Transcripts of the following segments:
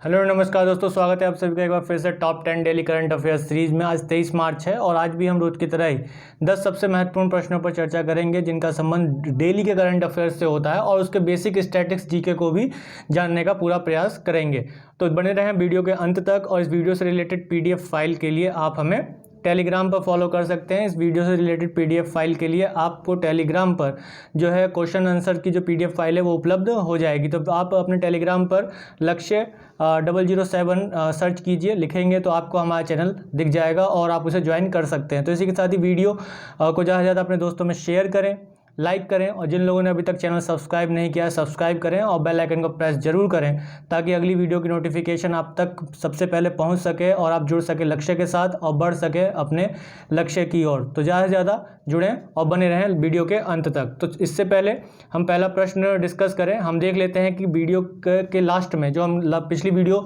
Hello नमस्कार दोस्तों, स्वागत है आप सभी का एक बार फिर से top 10 daily current affairs series में। आज 23 मार्च है और आज भी हम रोज की तरह ही 10 सबसे महत्वपूर्ण प्रश्नों पर चर्चा करेंगे जिनका संबंध डेली के करंट अफेयर्स से होता है और उसके बेसिक स्टैटिक्स जीके को भी जानने का पूरा प्रयास करेंगे। तो बने रहें वीडियो के अंत तक और इस वीडियो से रिलेटेड पीडीएफ फाइल के लिए आप हमें टेलीग्राम पर फॉलो कर सकते हैं। इस वीडियो से रिलेटेड पीडीएफ फाइल के लिए आपको टेलीग्राम पर जो है क्वेश्चन आंसर की जो पीडीएफ फाइल है वो उपलब्ध हो जाएगी। तो आप अपने टेलीग्राम पर लक्ष्य 007 सर्च कीजिए, लिखेंगे तो आपको हमारा चैनल दिख जाएगा और आप उसे ज्वाइन कर सकते हैं। तो इसी के साथ ही वीडियो को ज़्यादा से ज़्यादा अपने दोस्तों में शेयर करें, लाइक करें और जिन लोगों ने अभी तक चैनल सब्सक्राइब नहीं किया है सब्सक्राइब करें और बेल आइकन को प्रेस जरूर करें ताकि अगली वीडियो की नोटिफिकेशन आप तक सबसे पहले पहुंच सके और आप जुड़ सके लक्ष्य के साथ और बढ़ सके अपने लक्ष्य की ओर। तो ज़्यादा से ज़्यादा जुड़ें और बने रहें वीडियो के अंत तक। तो इससे पहले हम पहला प्रश्न डिस्कस करें। हम देख लेते हैं कि वीडियो के लास्ट में जो हम पिछली वीडियो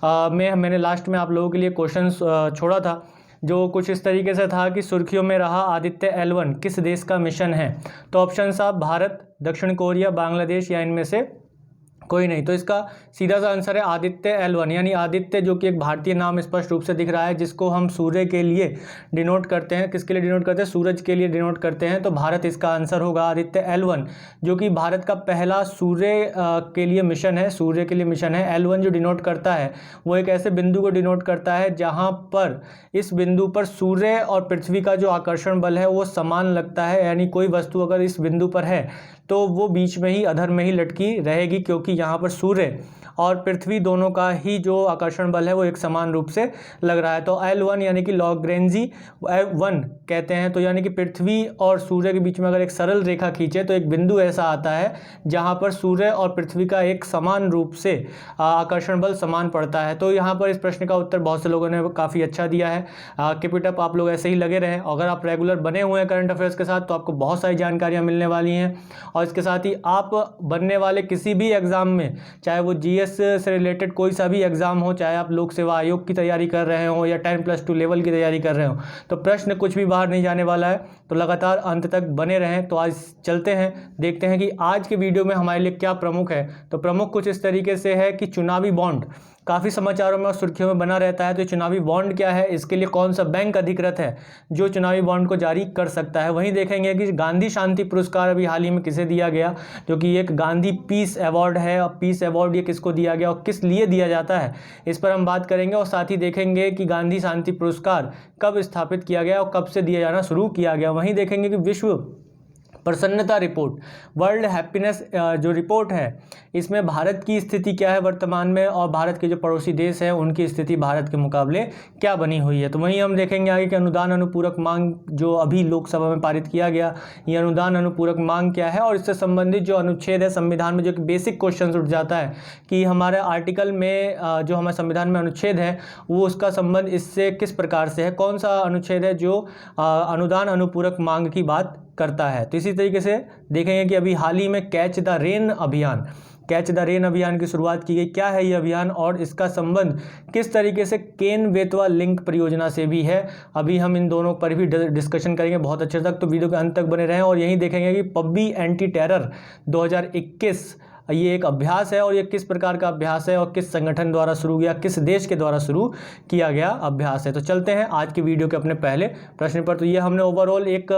में मैंने लास्ट में आप लोगों के लिए क्वेश्चन छोड़ा था जो कुछ इस तरीके से था कि सुर्खियों में रहा आदित्य L1 किस देश का मिशन है। तो ऑप्शन साहब भारत, दक्षिण कोरिया, बांग्लादेश या इनमें से कोई नहीं। तो इसका सीधा सा आंसर है आदित्य L1 यानी आदित्य, जो कि एक भारतीय नाम स्पष्ट रूप से दिख रहा है जिसको हम सूर्य के लिए डिनोट करते हैं। किसके लिए डिनोट करते हैं? सूरज के लिए डिनोट करते हैं। तो भारत इसका आंसर होगा आदित्य L1, जो कि भारत का पहला सूर्य के लिए मिशन है। सूर्य के लिए मिशन है। L1 जो डिनोट करता है वो एक ऐसे बिंदु को डिनोट करता है जहाँ पर इस बिंदु पर सूर्य और पृथ्वी का जो आकर्षण बल है वो समान लगता है। यानी कोई वस्तु अगर इस बिंदु पर है तो वो बीच में ही अधर में ही लटकी रहेगी, क्योंकि यहाँ पर सूर्य और पृथ्वी दोनों का ही जो आकर्षण बल है वो एक समान रूप से लग रहा है। तो L1 यानी कि लॉग्रेंजी 1 कहते हैं। तो यानी कि पृथ्वी और सूर्य के बीच में अगर एक सरल रेखा खींचे तो एक बिंदु ऐसा आता है जहाँ पर सूर्य और पृथ्वी का एक समान रूप से आकर्षण बल समान पड़ता है। तो यहाँ पर इस प्रश्न का उत्तर बहुत से लोगों ने काफ़ी अच्छा दिया है। कीप इट अप, आप लोग ऐसे ही लगे रहें। अगर आप रेगुलर बने हुए हैं करंट अफेयर्स के साथ तो आपको बहुत सारी जानकारियाँ मिलने वाली हैं। और इसके साथ ही आप बनने वाले किसी भी एग्ज़ाम में, चाहे वो जीएस से रिलेटेड कोई सा भी एग्ज़ाम हो, चाहे आप लोक सेवा आयोग की तैयारी कर रहे हो या 10+2 लेवल की तैयारी कर रहे हो, तो प्रश्न कुछ भी बाहर नहीं जाने वाला है। तो लगातार अंत तक बने रहें। तो आज चलते हैं, देखते हैं कि आज के वीडियो में हमारे लिए क्या प्रमुख है। तो प्रमुख कुछ इस तरीके से है कि चुनावी बॉन्ड काफ़ी समाचारों में और सुर्खियों में बना रहता है। तो चुनावी बॉन्ड क्या है, इसके लिए कौन सा बैंक अधिकृत है जो चुनावी बॉन्ड को जारी कर सकता है। वहीं देखेंगे कि गांधी शांति पुरस्कार अभी हाल ही में किसे दिया गया, जो कि एक गांधी पीस अवार्ड है। और पीस अवार्ड ये किसको दिया गया और किस लिए दिया जाता है, इस पर हम बात करेंगे। और साथ ही देखेंगे कि गांधी शांति पुरस्कार कब स्थापित किया गया और कब से दिया जाना शुरू किया गया। वहीं देखेंगे कि विश्व प्रसन्नता रिपोर्ट, वर्ल्ड हैप्पीनेस जो रिपोर्ट है, इसमें भारत की स्थिति क्या है वर्तमान में और भारत के जो पड़ोसी देश हैं उनकी स्थिति भारत के मुकाबले क्या बनी हुई है। तो वहीं हम देखेंगे आगे कि अनुदान अनुपूरक मांग जो अभी लोकसभा में पारित किया गया, ये अनुदान अनुपूरक मांग क्या है और इससे संबंधित जो अनुच्छेद है संविधान में, जो कि बेसिक क्वेश्चन उठ जाता है कि हमारे आर्टिकल में जो हमारे संविधान में अनुच्छेद है वो उसका संबंध इससे किस प्रकार से है, कौन सा अनुच्छेद है जो अनुदान अनुपूरक मांग की बात करता है। तो इसी तरीके से देखेंगे कि अभी हाल ही में कैच द रेन अभियान की शुरुआत की गई। क्या है ये अभियान और इसका संबंध किस तरीके से केन बेतवा लिंक परियोजना से भी है। अभी हम इन दोनों पर भी डिस्कशन करेंगे बहुत अच्छे तक। तो वीडियो के अंत तक बने रहें और यही देखेंगे कि पब्बी एंटी टेरर 2021 ये एक अभ्यास है और ये किस प्रकार का अभ्यास है और किस संगठन द्वारा शुरू किया, किस देश के द्वारा शुरू किया गया अभ्यास है। तो चलते हैं आज की वीडियो के अपने पहले प्रश्न पर। तो ये हमने ओवरऑल एक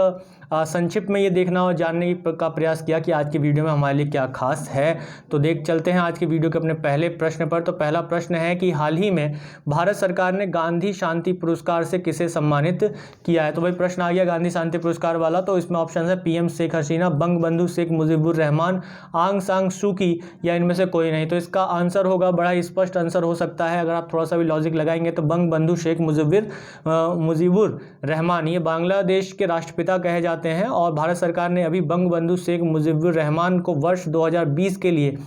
संक्षिप्त में ये देखना और जानने का प्रयास किया कि आज की वीडियो में हमारे लिए क्या खास है। तो चलते हैं आज की वीडियो के अपने पहले प्रश्न पर। तो पहला प्रश्न है कि हाल ही में भारत सरकार ने गांधी शांति पुरस्कार से किसे सम्मानित किया है। तो वही प्रश्न आ गया गांधी शांति पुरस्कार वाला। तो इसमें ऑप्शन है पीएम शेख हसीना, बंग बंधु शेख मुजीबुर रहमान, आंग सांग सू की या इनमें से कोई नहीं। तो इसका आंसर होगा, बड़ा ही स्पष्ट आंसर हो सकता है अगर आप थोड़ा सा भी लॉजिक लगाएंगे, तो बंग बंधु शेख मुजीबुर रहमान, ये बांग्लादेश के राष्ट्रपिता कहे जाते हैं। और भारत सरकार ने अभी बंग बंधु शेख मुजीबुर रहमान को वर्ष 2020 के लिए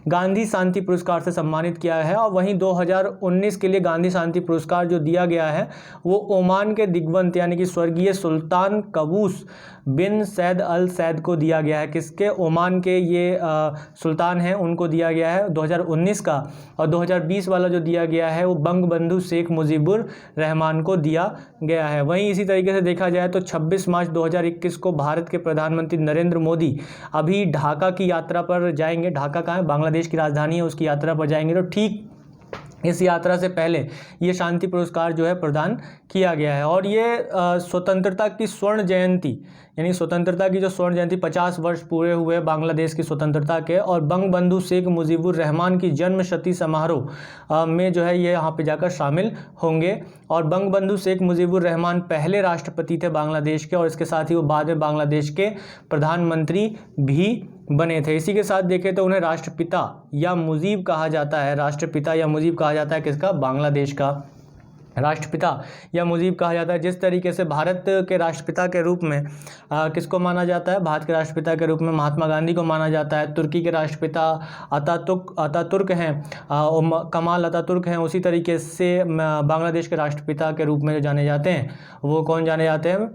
गांधी शांति पुरस्कार से सम्मानित किया है। और वहीं 2019 के लिए गांधी शांति पुरस्कार जो दिया गया है वो ओमान के दिग्वंत यानी कि स्वर्गीय सुल्तान कबूस बिन सैद अल सैद को दिया गया है। किसके? ओमान के ये सुल्तान हैं उनको दिया गया है 2019 का। और 2020 वाला जो दिया गया है वो बंग बंधु शेख मुजीबुर रहमान को दिया गया है। वहीं इसी तरीके से देखा जाए तो 26 मार्च 2021 को भारत के प्रधानमंत्री नरेंद्र मोदी अभी ढाका की यात्रा पर जाएंगे। ढाका कहाँ है? बांग्लादेश की राजधानी है, उसकी यात्रा पर जाएंगे। तो ठीक इस यात्रा से पहले ये शांति पुरस्कार जो है प्रदान किया गया है। और ये स्वतंत्रता की स्वर्ण जयंती, यानी स्वतंत्रता की जो स्वर्ण जयंती 50 वर्ष पूरे हुए बांग्लादेश की स्वतंत्रता के, और बंगबंधु शेख मुजीबुर रहमान की जन्म शती समारोह में जो है ये यहाँ पे जाकर शामिल होंगे। और बंगबंधु शेख मुजीबुर रहमान पहले राष्ट्रपति थे बांग्लादेश के, और इसके साथ ही वो बाद में बांग्लादेश के प्रधानमंत्री भी बने थे। इसी के साथ देखें तो उन्हें राष्ट्रपिता या मुजीब कहा जाता है, राष्ट्रपिता या मुजीब कहा जाता है किसका, बांग्लादेश का राष्ट्रपिता या मुजीब कहा जाता है। जिस तरीके से भारत के राष्ट्रपिता के रूप में किसको माना जाता है, भारत के राष्ट्रपिता के रूप में महात्मा गांधी को माना जाता है। तुर्की के राष्ट्रपिता अतातुर्क हैं, कमाल अतातुर्क हैं। उसी तरीके से बांग्लादेश के राष्ट्रपिता के रूप में जो जाने जाते हैं वो कौन जाने जाते हैं,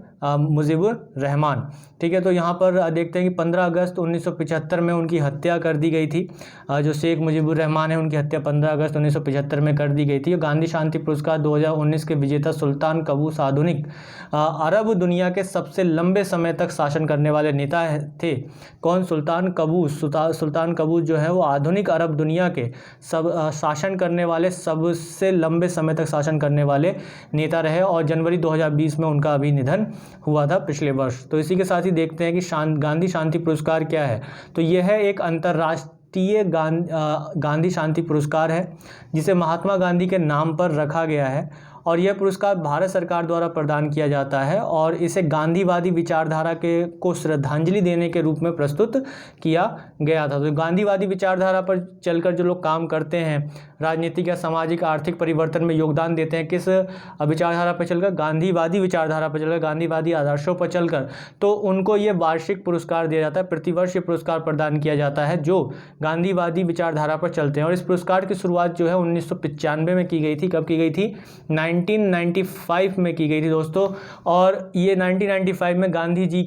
मुजीबुर रहमान। ठीक है, तो यहाँ पर देखते हैं कि 15 अगस्त 1975 में उनकी हत्या कर दी गई थी। जो शेख मुजीबुर रहमान है उनकी हत्या 15 अगस्त 1975 में कर दी गई थी। गांधी शांति पुरस्कार 2019 के विजेता सुल्तान कबूस आधुनिक अरब दुनिया के सबसे लंबे समय तक शासन करने वाले नेता थे। कौन, सुल्तान कबूस। सुल्तान कबूस जो है वो आधुनिक अरब दुनिया के शासन करने वाले सबसे लंबे समय तक शासन करने वाले नेता रहे, और जनवरी 2020 में उनका अभी निधन हुआ था पिछले वर्ष। तो इसी के साथ ही देखते हैं कि गांधी शांति पुरस्कार क्या है। तो यह है एक अंतर्राष्ट्रीय गांधी शांति पुरस्कार है जिसे महात्मा गांधी के नाम पर रखा गया है, और यह पुरस्कार भारत सरकार द्वारा प्रदान किया जाता है, और इसे गांधीवादी विचारधारा को श्रद्धांजलि देने के रूप में प्रस्तुत किया गया था। तो गांधीवादी विचारधारा पर चलकर जो लोग काम करते हैं, राजनीतिक या सामाजिक आर्थिक परिवर्तन में योगदान देते हैं, किस विचारधारा पर चलकर, गांधीवादी विचारधारा पर चलकर, गांधीवादी आदर्शों पर चलकर, तो उनको ये वार्षिक पुरस्कार दिया जाता है। प्रतिवर्ष ये पुरस्कार प्रदान किया जाता है जो गांधीवादी विचारधारा पर चलते हैं। और इस पुरस्कार की शुरुआत जो है 1995 में की गई थी। कब की गई थी, 1995 में की गई थी दोस्तों। और ये 1995 में गांधी जी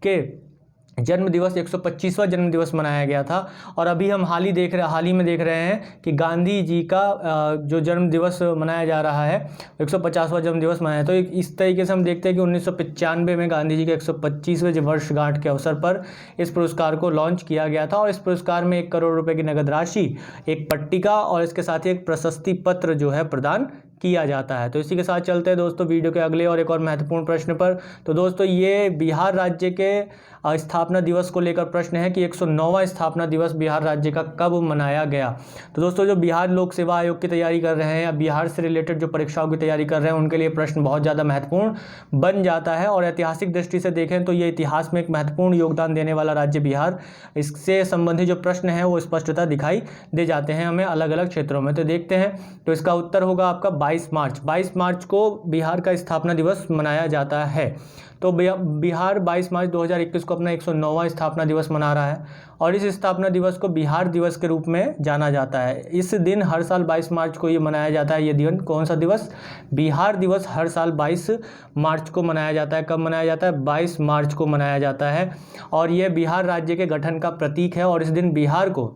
के जन्म दिवस 125वां जन्म दिवस मनाया गया था। और अभी हम हाल ही में देख रहे हैं कि गांधी जी का जो जन्म दिवस मनाया जा रहा है 150वां जन्म दिवस मनाया। तो इस तरीके से हम देखते हैं कि 1995 में गांधी जी के 125वें वर्षगांठ के अवसर पर इस पुरस्कार को लॉन्च किया गया था। और इस पुरस्कार में 1 करोड़ रुपए की नगद राशि, एक पट्टिका और इसके साथ ही एक प्रशस्ति पत्र जो है प्रदान किया जाता है। तो इसी के साथ चलते हैं दोस्तों वीडियो के अगले और एक और महत्वपूर्ण प्रश्न पर। तो दोस्तों ये बिहार राज्य के स्थापना दिवस को लेकर प्रश्न है कि 109वां स्थापना दिवस बिहार राज्य का कब मनाया गया। तो दोस्तों जो बिहार लोक सेवा आयोग की तैयारी कर रहे हैं या बिहार से रिलेटेड जो परीक्षाओं की तैयारी कर रहे हैं उनके लिए प्रश्न बहुत ज़्यादा महत्वपूर्ण बन जाता है। और ऐतिहासिक दृष्टि से देखें तो ये इतिहास में एक महत्वपूर्ण योगदान देने वाला राज्य बिहार, इससे संबंधित जो प्रश्न है वो स्पष्टता दिखाई दे जाते हैं हमें अलग अलग क्षेत्रों में। तो देखते हैं, तो इसका उत्तर होगा आपका 22 मार्च को बिहार का स्थापना दिवस मनाया जाता है। तो बिहार 22 मार्च 2021 को अपना 109वां स्थापना दिवस मना रहा है, और इस स्थापना दिवस को बिहार दिवस के रूप में जाना जाता है। इस दिन हर साल 22 मार्च को ये मनाया जाता है। ये दिन कौन सा दिवस, बिहार दिवस हर साल 22 मार्च को मनाया जाता है। कब मनाया जाता है, 22 मार्च को मनाया जाता है। और ये बिहार राज्य के गठन का प्रतीक है। और इस दिन बिहार को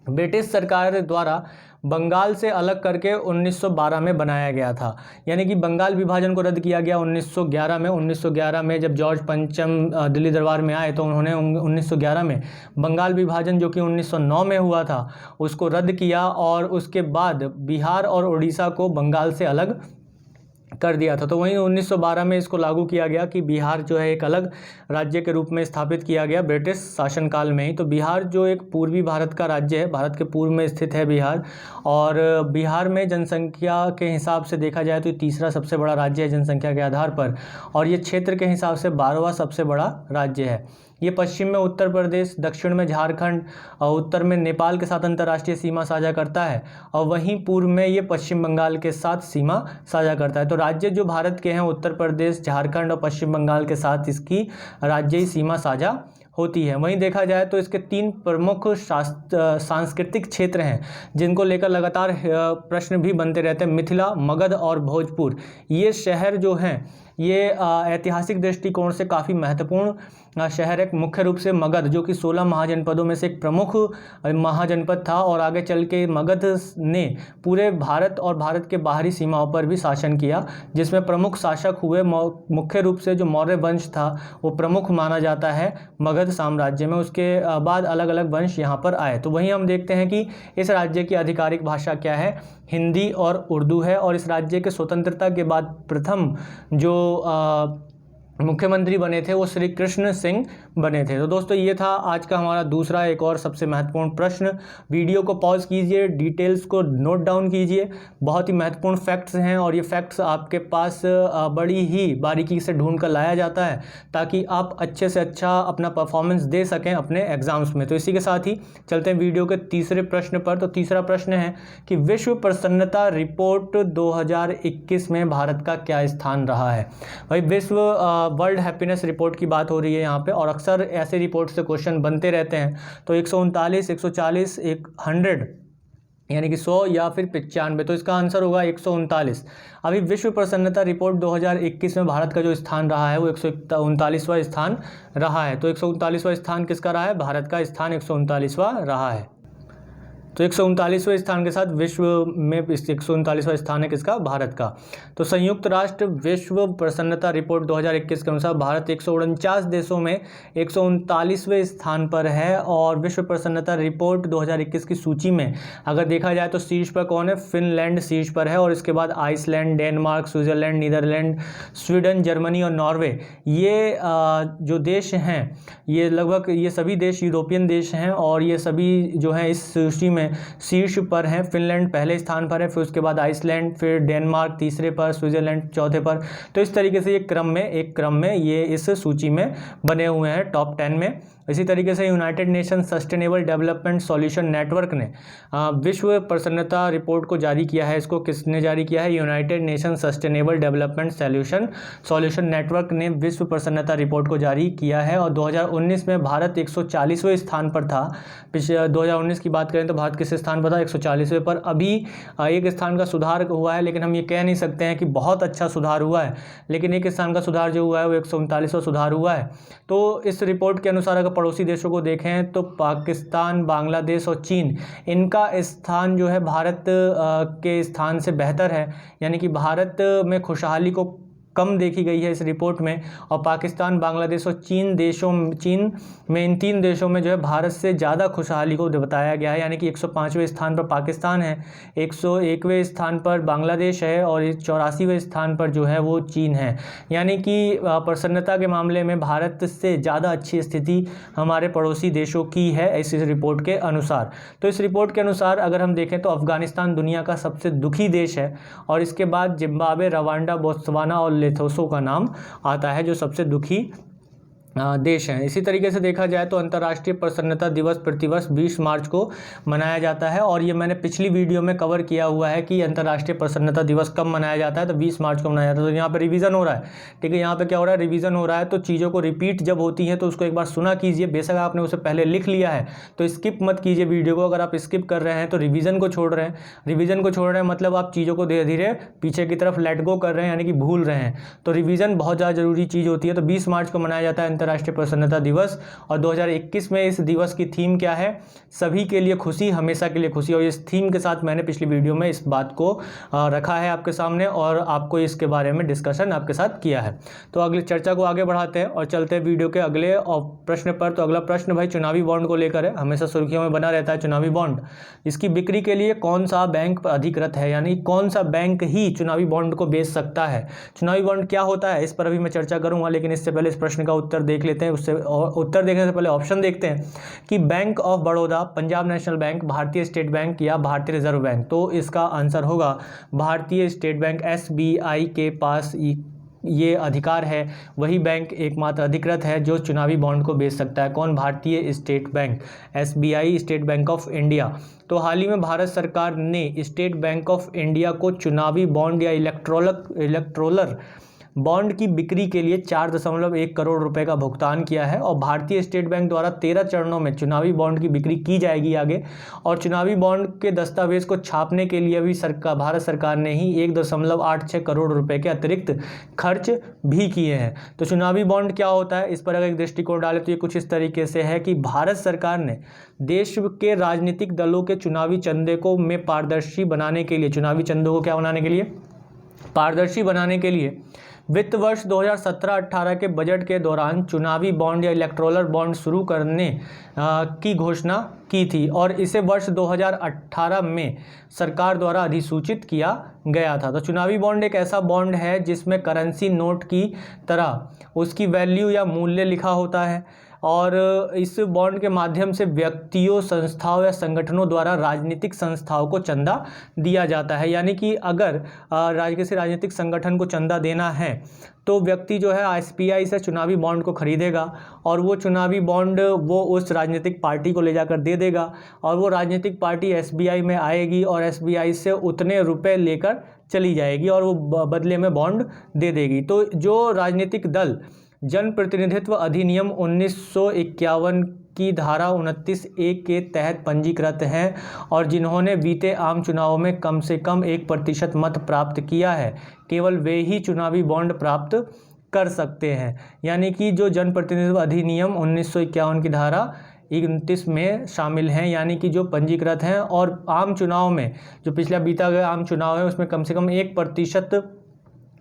ब्रिटिश सरकार द्वारा बंगाल से अलग करके 1912 में बनाया गया था। यानी कि बंगाल विभाजन को रद्द किया गया 1911 में। 1911 में जब जॉर्ज पंचम दिल्ली दरबार में आए तो उन्होंने 1911 में बंगाल विभाजन जो कि 1909 में हुआ था उसको रद्द किया, और उसके बाद बिहार और उड़ीसा को बंगाल से अलग कर दिया था। तो वहीं 1912 में इसको लागू किया गया कि बिहार जो है एक अलग राज्य के रूप में स्थापित किया गया ब्रिटिश शासनकाल में ही। तो बिहार जो एक पूर्वी भारत का राज्य है, भारत के पूर्व में स्थित है बिहार, और बिहार में जनसंख्या के हिसाब से देखा जाए तो तीसरा सबसे बड़ा राज्य है जनसंख्या के आधार पर, और ये क्षेत्र के हिसाब से 12वां सबसे बड़ा राज्य है। ये पश्चिम में उत्तर प्रदेश, दक्षिण में झारखंड और उत्तर में नेपाल के साथ अंतर्राष्ट्रीय सीमा साझा करता है, और वहीं पूर्व में ये पश्चिम बंगाल के साथ सीमा साझा करता है। तो राज्य जो भारत के हैं उत्तर प्रदेश, झारखंड और पश्चिम बंगाल के साथ इसकी राज्यीय सीमा साझा होती है। वहीं देखा जाए तो इसके 3 प्रमुख सांस्कृतिक क्षेत्र हैं जिनको लेकर लगातार प्रश्न भी बनते रहते हैं, मिथिला, मगध और भोजपुर। ये शहर जो हैं ये ऐतिहासिक दृष्टिकोण से काफ़ी महत्वपूर्ण शहर है। मुख्य रूप से मगध जो कि 16 महाजनपदों में से एक प्रमुख महाजनपद था, और आगे चल के मगध ने पूरे भारत और भारत के बाहरी सीमाओं पर भी शासन किया, जिसमें प्रमुख शासक हुए मुख्य रूप से जो मौर्य वंश था वो प्रमुख माना जाता है मगध साम्राज्य में। उसके बाद अलग अलग वंश यहाँ पर आए। तो वहीं हम देखते हैं कि इस राज्य की आधिकारिक भाषा क्या है, हिंदी और उर्दू है। और इस राज्य के स्वतंत्रता के बाद प्रथम जो मुख्यमंत्री बने थे वो श्री कृष्ण सिंह बने थे। तो दोस्तों ये था आज का हमारा दूसरा एक और सबसे महत्वपूर्ण प्रश्न। वीडियो को पॉज कीजिए, डिटेल्स को नोट डाउन कीजिए, बहुत ही महत्वपूर्ण फैक्ट्स हैं और ये फैक्ट्स आपके पास बड़ी ही बारीकी से ढूंढ कर लाया जाता है ताकि आप अच्छे से अच्छा अपना परफॉर्मेंस दे सकें अपने एग्जाम्स में। तो इसी के साथ ही चलते हैं वीडियो के तीसरे प्रश्न पर। तो तीसरा प्रश्न है कि विश्व प्रसन्नता रिपोर्ट 2021 में भारत का क्या स्थान रहा है। भाई विश्व वर्ल्ड हैप्पीनेस रिपोर्ट की बात हो रही है यहाँ पे, और अक्सर ऐसे रिपोर्ट से क्वेश्चन बनते रहते हैं। तो 139, 140, 100 यानी कि 100 या फिर 95, तो इसका आंसर होगा 139। अभी विश्व प्रसन्नता रिपोर्ट 2021 में भारत का जो स्थान रहा है वो 139वां स्थान रहा है। तो 139वां स्थान किसका रहा है? भारत का स्थान 139वां रहा है। तो 139वें स्थान के साथ विश्व में 139वां स्थान है किसका? भारत का। तो संयुक्त राष्ट्र विश्व प्रसन्नता रिपोर्ट 2021 के अनुसार भारत 149 देशों में 139वें स्थान पर है। और विश्व प्रसन्नता रिपोर्ट 2021 की सूची में अगर देखा जाए तो शीर्ष पर कौन है? फिनलैंड शीर्ष पर है, और इसके बाद Iceland, Denmark, Switzerland, Netherland, Sweden, Germany और नॉर्वे, ये जो देश हैं ये लगभग ये सभी देश यूरोपियन देश हैं और ये सभी जो हैं इस सूची में शीर्ष पर हैं। फिनलैंड पहले स्थान पर है, फिर उसके बाद आइसलैंड, फिर डेनमार्क तीसरे पर, स्विट्जरलैंड चौथे पर। तो इस तरीके से एक क्रम में ये इस सूची में बने हुए हैं टॉप 10 में। इसी तरीके से United nation sustainable development solution network ने विश्व प्रसन्नता रिपोर्ट को जारी किया है। इसको किसने जारी किया है? United nation sustainable development solution network ने विश्व प्रसन्नता रिपोर्ट को जारी किया है। और 2019 में भारत 140वें स्थान पर था। पिछले 2019 की बात करें तो भारत किस स्थान पर था? 140वें पर। अभी एक स्थान का सुधार हुआ है, लेकिन हम ये कह नहीं सकते हैं कि बहुत अच्छा सुधार हुआ है, लेकिन एक स्थान का सुधार जो हुआ है वो 139वां सुधार हुआ है। तो इस रिपोर्ट के अनुसार अगर पड़ोसी देशों को देखें तो पाकिस्तान, बांग्लादेश और चीन, इनका स्थान जो है भारत के स्थान से बेहतर है। यानी कि भारत में खुशहाली को कम देखी गई है इस रिपोर्ट में, और पाकिस्तान, बांग्लादेश और चीन में इन 3 देशों में जो है भारत से ज़्यादा खुशहाली को बताया गया है। यानी कि 105वें स्थान पर पाकिस्तान है, 101वें स्थान पर बांग्लादेश है और 84वें स्थान पर जो है वो चीन है। यानी कि प्रसन्नता के मामले में भारत से ज़्यादा अच्छी स्थिति हमारे पड़ोसी देशों की है इस रिपोर्ट के अनुसार। तो इस रिपोर्ट के अनुसार अगर हम देखें तो अफगानिस्तान दुनिया का सबसे दुखी देश है, और इसके बाद जिम्बाब्वे, रवांडा, बोत्सवाना और लेथोसो का नाम आता है जो सबसे दुखी देश हैं। इसी तरीके से देखा जाए तो अंतर्राष्ट्रीय प्रसन्नता दिवस प्रतिवर्ष 20 मार्च को मनाया जाता है, और ये मैंने पिछली वीडियो में कवर किया हुआ है कि अंतर्राष्ट्रीय प्रसन्नता दिवस कब मनाया जाता है। तो 20 मार्च को मनाया जाता है। तो यहाँ पे रिवीजन हो रहा है, ठीक है, यहाँ पे क्या हो रहा है? रिवीजन हो रहा है। तो चीज़ों को रिपीट जब होती हैं तो उसको एक बार सुना कीजिए। बेशक आपने उसे पहले लिख लिया है तो स्किप मत कीजिए वीडियो को। अगर आप स्किप कर रहे हैं तो रिवीजन को छोड़ रहे हैं, मतलब आप चीज़ों को धीरे धीरे पीछे की तरफ लेट गो कर रहे हैं, यानी कि भूल रहे हैं। तो रिवीजन बहुत ज़्यादा जरूरी चीज़ होती है। तो 20 मार्च को मनाया जाता है अंतर्राष्ट्रीय प्रसन्नता दिवस, और 2021 में इस दिवस की थीम क्या है? सभी के लिए खुशी, हमेशा के लिए खुशी। और इस थीम के साथ मैंने पिछली वीडियो में इस बात को रखा है आपके सामने और आपको इसके बारे में डिस्कशन आपके साथ किया है। तो अगली चर्चा को आगे बढ़ाते हैं और चलते हैं वीडियो के अगले प्रश्न पर। तो अगला प्रश्न भाई चुनावी बॉन्ड को लेकर है। हमेशा सुर्खियों में बना रहता है चुनावी बॉन्ड। इसकी बिक्री के लिए कौन सा बैंक अधिकृत है, यानी कौन सा बैंक ही चुनावी बॉन्ड को बेच सकता है? चुनावी बॉन्ड क्या होता है इस पर अभी मैं चर्चा करूंगा, लेकिन इससे पहले इस प्रश्न का उत्तर देख लेते हैं। उससे उत्तर देखने से पहले ऑप्शन देखते हैं कि bank of Baroda, Punjab national bank, भारतीय स्टेट बैंक या भारतीय रिजर्व बैंक। तो इसका आंसर होगा भारतीय स्टेट बैंक। SBI के पास ये अधिकार है, वही बैंक एकमात्र अधिकृत है जो चुनावी बॉन्ड को बेच सकता है। कौन? भारतीय state bank, SBI, state bank of India. तो हाल ही में भारत सरकार ने स्टेट बैंक ऑफ इंडिया को चुनावी बॉन्ड या इलेक्टोरल बॉन्ड की बिक्री के लिए 4.1 करोड़ रुपए का भुगतान किया है, और भारतीय स्टेट बैंक द्वारा 13 चरणों में चुनावी बॉन्ड की बिक्री की जाएगी आगे। और चुनावी बॉन्ड के दस्तावेज को छापने के लिए भी भारत सरकार ने ही 1.86 करोड़ रुपए के अतिरिक्त खर्च भी किए हैं। तो चुनावी बॉन्ड क्या होता है, इस पर अगर एक दृष्टिकोण डाले तो ये कुछ इस तरीके से है कि भारत सरकार ने देश के राजनीतिक दलों के चुनावी चंदे को में पारदर्शी बनाने के लिए, चुनावी चंदों को क्या बनाने के लिए? पारदर्शी बनाने के लिए वित्त वर्ष 2017-18 के बजट के दौरान चुनावी बॉन्ड या इलेक्टोरल बॉन्ड शुरू करने की घोषणा की थी और इसे वर्ष 2018 में सरकार द्वारा अधिसूचित किया गया था। तो चुनावी बॉन्ड एक ऐसा बॉन्ड है जिसमें करेंसी नोट की तरह उसकी वैल्यू या मूल्य लिखा होता है और इस बॉन्ड के माध्यम से व्यक्तियों, संस्थाओं या संगठनों द्वारा राजनीतिक संस्थाओं को चंदा दिया जाता है। यानी कि अगर किसी राजनीतिक संगठन को चंदा देना है तो व्यक्ति जो है एसबीआई से चुनावी बॉन्ड को खरीदेगा और वो चुनावी बॉन्ड वो उस राजनीतिक पार्टी को ले जाकर दे देगा और वो राजनीतिक पार्टी एसबीआई में आएगी और एसबीआई से उतने रुपए लेकर चली जाएगी और वो बदले में बॉन्ड दे देगी। तो जो राजनीतिक दल जन प्रतिनिधित्व अधिनियम 1951 की धारा 29(a) के तहत पंजीकृत हैं और जिन्होंने बीते आम चुनावों में कम से कम 1% मत प्राप्त किया है, केवल वे ही चुनावी बॉन्ड प्राप्त कर सकते हैं। यानी कि जो जन प्रतिनिधित्व अधिनियम 1951 की धारा 29 में शामिल हैं, यानी कि जो पंजीकृत हैं और आम चुनाव में जो पिछला बीता गया आम चुनाव है उसमें कम से कम 1%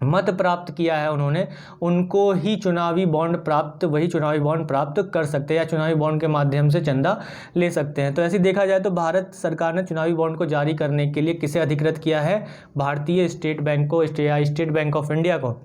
मत प्राप्त किया है उन्होंने, उनको ही चुनावी बॉन्ड प्राप्त कर सकते हैं या चुनावी बॉन्ड के माध्यम से चंदा ले सकते हैं। तो ऐसे देखा जाए तो भारत सरकार ने चुनावी बॉन्ड को जारी करने के लिए किसे अधिकृत किया है? भारतीय स्टेट बैंक को, स्टेट बैंक ऑफ इंडिया को,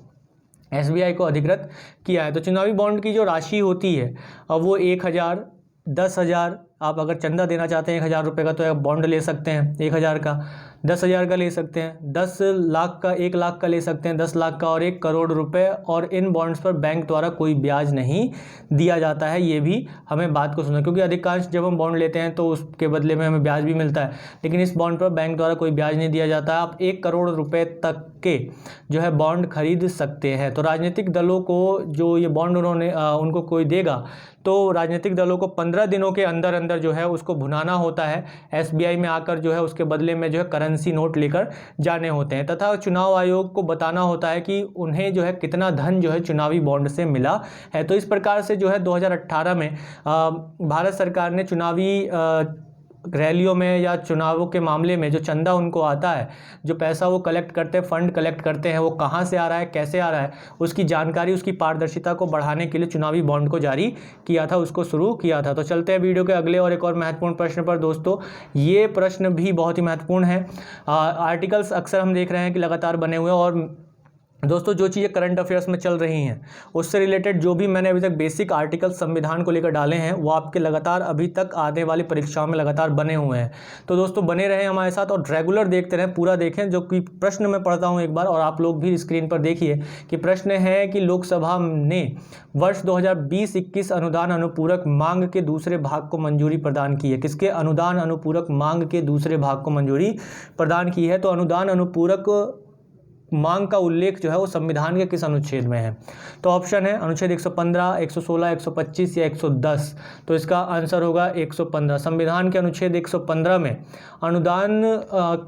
एसबीआई को अधिकृत किया है। तो चुनावी बॉन्ड की जो राशि होती है अब वो 1,000, 10,000, आप अगर चंदा देना चाहते हैं 1,000 रुपये का तो आप बॉन्ड ले सकते हैं 1,000 का, 10,000 का ले सकते हैं, 10 लाख का, 1 लाख का ले सकते हैं, 10 लाख का और 1 करोड़ रुपए। और इन बॉन्ड्स पर बैंक द्वारा कोई ब्याज नहीं दिया जाता है। ये भी हमें बात को सुनना, क्योंकि अधिकांश जब हम बॉन्ड लेते हैं तो उसके बदले में हमें ब्याज भी मिलता है, लेकिन इस बॉन्ड पर बैंक द्वारा कोई ब्याज नहीं दिया जाता है। आप 1 करोड़ रुपये तक के जो है बॉन्ड खरीद सकते हैं। तो राजनीतिक दलों को जो ये बॉन्ड उनको कोई देगा तो राजनीतिक दलों को 15 दिनों के अंदर अंदर जो है उसको भुनाना होता है, एसबीआई में आकर जो है उसके बदले में जो है करेंसी नोट लेकर जाने होते हैं तथा चुनाव आयोग को बताना होता है कि उन्हें जो है कितना धन जो है चुनावी बॉन्ड से मिला है। तो इस प्रकार से जो है 2018 में भारत सरकार ने चुनावी रैलियों में या चुनावों के मामले में जो चंदा उनको आता है, जो पैसा वो कलेक्ट करते हैं, फंड कलेक्ट करते हैं, वो कहाँ से आ रहा है, कैसे आ रहा है, उसकी जानकारी, उसकी पारदर्शिता को बढ़ाने के लिए चुनावी बॉन्ड को जारी किया था, उसको शुरू किया था। तो चलते हैं वीडियो के अगले और एक और महत्वपूर्ण प्रश्न पर। दोस्तों ये प्रश्न भी बहुत ही महत्वपूर्ण है। आर्टिकल्स अक्सर हम देख रहे हैं कि लगातार बने हुए हैं और दोस्तों जो चीज़ें करंट अफेयर्स में चल रही हैं उससे रिलेटेड जो भी मैंने अभी तक बेसिक आर्टिकल संविधान को लेकर डाले हैं वो आपके लगातार अभी तक आने वाली परीक्षाओं में लगातार बने हुए हैं। तो दोस्तों बने रहें हमारे साथ और रेगुलर देखते रहें, पूरा देखें। जो कि प्रश्न मैं पढ़ता हूं एक बार और आप लोग भी स्क्रीन पर देखिए कि प्रश्न है कि लोकसभा ने वर्ष 2020-21 अनुदान अनुपूरक मांग के दूसरे भाग को मंजूरी प्रदान की है। किसके? अनुदान अनुपूरक मांग के दूसरे भाग को मंजूरी प्रदान की है। तो अनुदान अनुपूरक मांग का उल्लेख जो है वो संविधान के किस अनुच्छेद में है? तो ऑप्शन है अनुच्छेद 115, 116, 125 या 110। तो इसका आंसर होगा 115। संविधान के अनुच्छेद 115 में अनुदान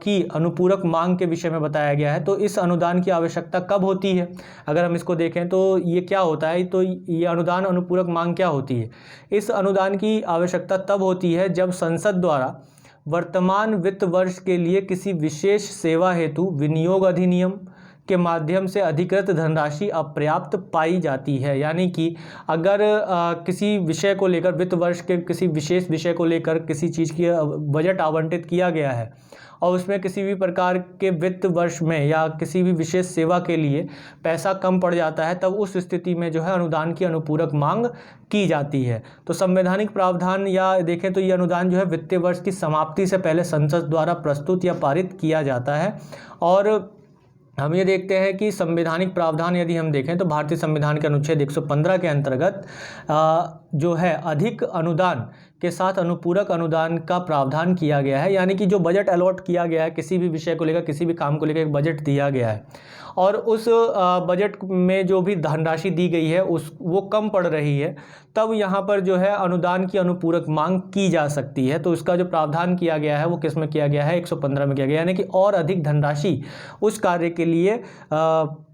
की अनुपूरक मांग के विषय में बताया गया है। तो इस अनुदान की आवश्यकता कब होती है? अगर हम इसको देखें तो ये क्या होता है, तो ये अनुदान अनुपूरक मांग क्या होती है? इस अनुदान की आवश्यकता तब होती है जब संसद द्वारा वर्तमान वित्त वर्ष के लिए किसी विशेष सेवा हेतु विनियोग अधिनियम के माध्यम से अधिकृत धनराशि अपर्याप्त पाई जाती है। यानी कि अगर किसी विषय को लेकर, वित्त वर्ष के किसी विशेष विषय को लेकर किसी चीज़ की बजट आवंटित किया गया है और उसमें किसी भी प्रकार के वित्त वर्ष में या किसी भी विशेष सेवा के लिए पैसा कम पड़ जाता है, तब उस स्थिति में जो है अनुदान की अनुपूरक मांग की जाती है। तो संवैधानिक प्रावधान या देखें तो ये अनुदान जो है वित्तीय वर्ष की समाप्ति से पहले संसद द्वारा प्रस्तुत या पारित किया जाता है। और हम ये देखते हैं कि संवैधानिक प्रावधान यदि हम देखें तो भारतीय संविधान के अनुच्छेद 115 के अंतर्गत जो है अधिक अनुदान के साथ अनुपूरक अनुदान का प्रावधान किया गया है। यानी कि जो बजट अलॉट किया गया है, किसी भी विषय को लेकर, किसी भी काम को लेकर एक बजट दिया गया है और उस बजट में जो भी धनराशि दी गई है वो कम पड़ रही है, तब यहाँ पर जो है अनुदान की अनुपूरक मांग की जा सकती है। तो इसका जो प्रावधान किया गया है वो किस में किया गया है? 115 में किया गया। यानी कि और अधिक धनराशि उस कार्य के लिए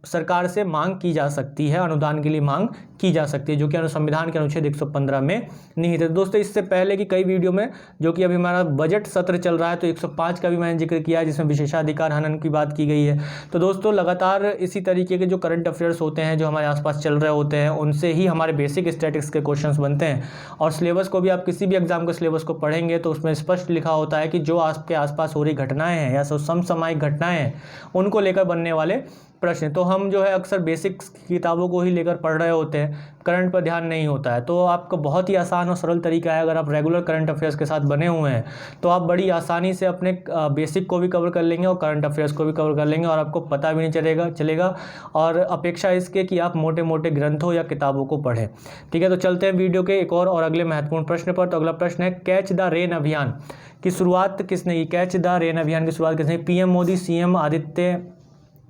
सरकार से मांग की जा सकती है, अनुदान के लिए मांग की जा सकती है, जो कि संविधान के अनुच्छेद 115 में निहित है। दोस्तों इससे पहले की कई वीडियो में, जो कि अभी हमारा बजट सत्र चल रहा है, तो 105 का भी मैंने जिक्र किया है, जिसमें विशेषाधिकार हनन की बात की गई है। तो दोस्तों लगातार इसी तरीके के जो करंट अफेयर्स होते हैं, जो हमारे आसपास चल रहे होते हैं, उनसे ही हमारे बेसिक स्टैटिस्टिक्स के क्वेश्चंस बनते हैं। और सिलेबस को भी आप किसी भी एग्जाम के सिलेबस को पढ़ेंगे तो उसमें स्पष्ट लिखा होता है कि जो आपके आसपास हो रही घटनाएं हैं या समसामयिक घटनाएं हैं, उनको लेकर बनने वाले प्रश्न। तो हम जो है अक्सर बेसिक किताबों को ही लेकर पढ़ रहे होते हैं, करंट पर ध्यान नहीं होता है। तो आपका बहुत ही आसान और सरल तरीका है, अगर आप रेगुलर करंट अफेयर्स के साथ बने हुए हैं तो आप बड़ी आसानी से अपने बेसिक को भी कवर कर लेंगे और करंट अफेयर्स को भी कवर कर लेंगे, और आपको पता भी नहीं चलेगा और अपेक्षा इसके कि आप मोटे मोटे ग्रंथों या किताबों को पढ़ें। ठीक है, तो चलते हैं वीडियो के एक और अगले महत्वपूर्ण प्रश्न पर। तो अगला प्रश्न है, कैच द रेन अभियान की शुरुआत किसने की? कैच द रेन अभियान की शुरुआत किसने? पीएम मोदी, सीएम आदित्य